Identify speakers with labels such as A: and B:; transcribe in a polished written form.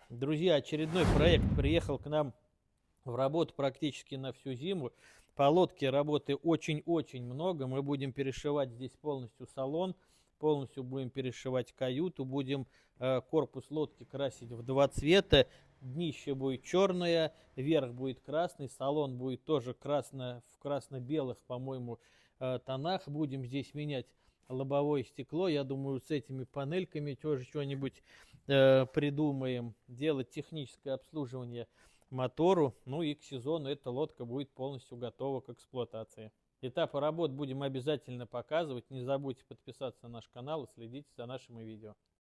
A: Друзья, очередной проект приехал к нам в работу практически на всю зиму. По лодке работы очень-очень много. Мы будем перешивать здесь полностью салон, полностью будем перешивать каюту, будем корпус лодки красить в два цвета. Днище будет черное, верх будет красный, салон будет тоже в красно-белых, по-моему, тонах. Будем здесь менять лобовое стекло. Я думаю, с этими панельками тоже что-нибудь придумаем. Делать техническое обслуживание мотору. Ну и к сезону эта лодка будет полностью готова к эксплуатации. Этапы работ будем обязательно показывать. Не забудьте подписаться на наш канал и следите за нашими видео.